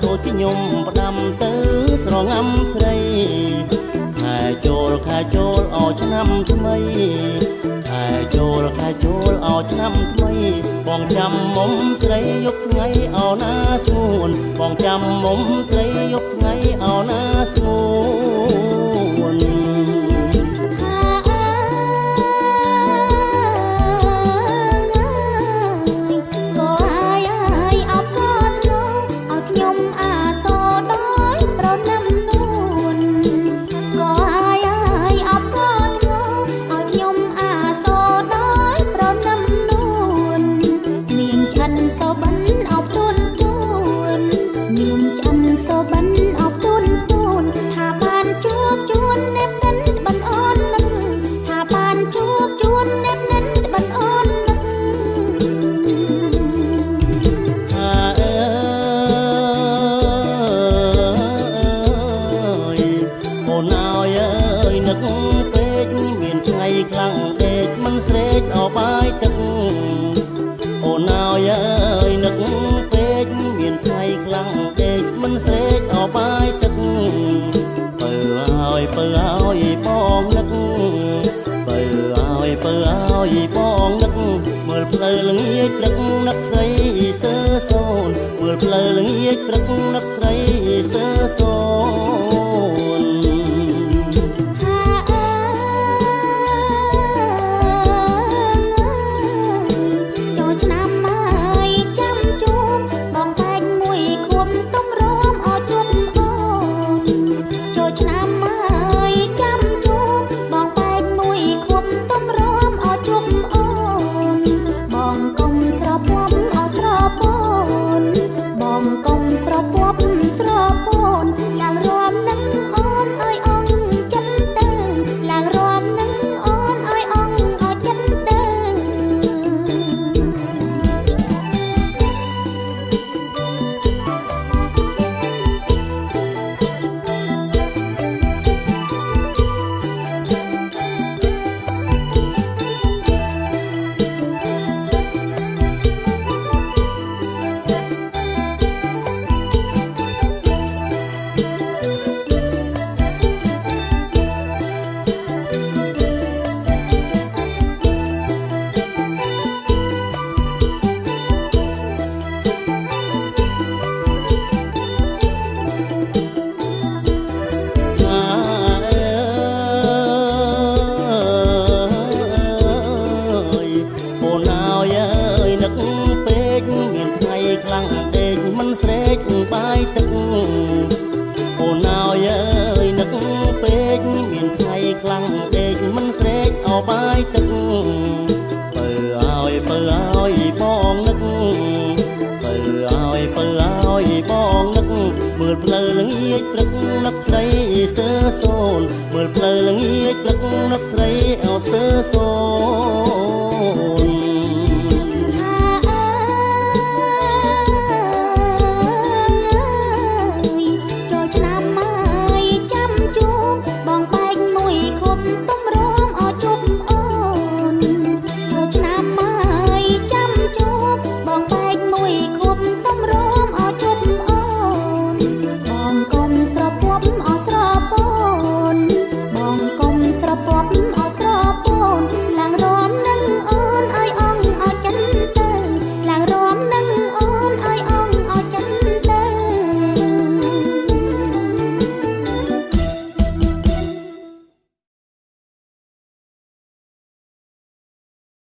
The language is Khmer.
ដូចខ្ញុំផ្ដាំទៅស្រងាំស្រីខែចូលអោឆ្នាំថ្មីខែចូលអោឆ្នាំថ្មីបងចាំមុំស្រីយប់ថ្ងៃអោណាស្ងួនបងចាំមុំស្រីយប់ថ្ងៃអោណាស្ងួនខ្លាំងដេកមិនស្រេកអោបាយទឹកអូនអើយអើយនឹកពេកមានថ្ងៃខ្លាំងដេកមិនស្រេកអោបាយទឹកបើឲ្យបងនឹកបើឲ្យបងនឹកមើលផ្លូវល្ងាចព្រឹកនឹកស្រីស្ទើសូនមើលផ្លូវល្ងាចព្រឹកនឹកស្រីស្ទើសូនខ្លាំងដេកមិនស្រេកបាយទឹកអូនអើយអើយនឹកពេកមានថ្ងៃខ្លាំងដេកមិនស្រេកអោបាយទឹកបើឲ្យបងនឹកបើឲ្យបងនឹកមើលផ្លូវល្ងាចព្រឹកនឹកស្រីស្ទើសូនមើលផ្លូវល្ងាចព្រឹកនឹកស្រីអោស្ទើសូន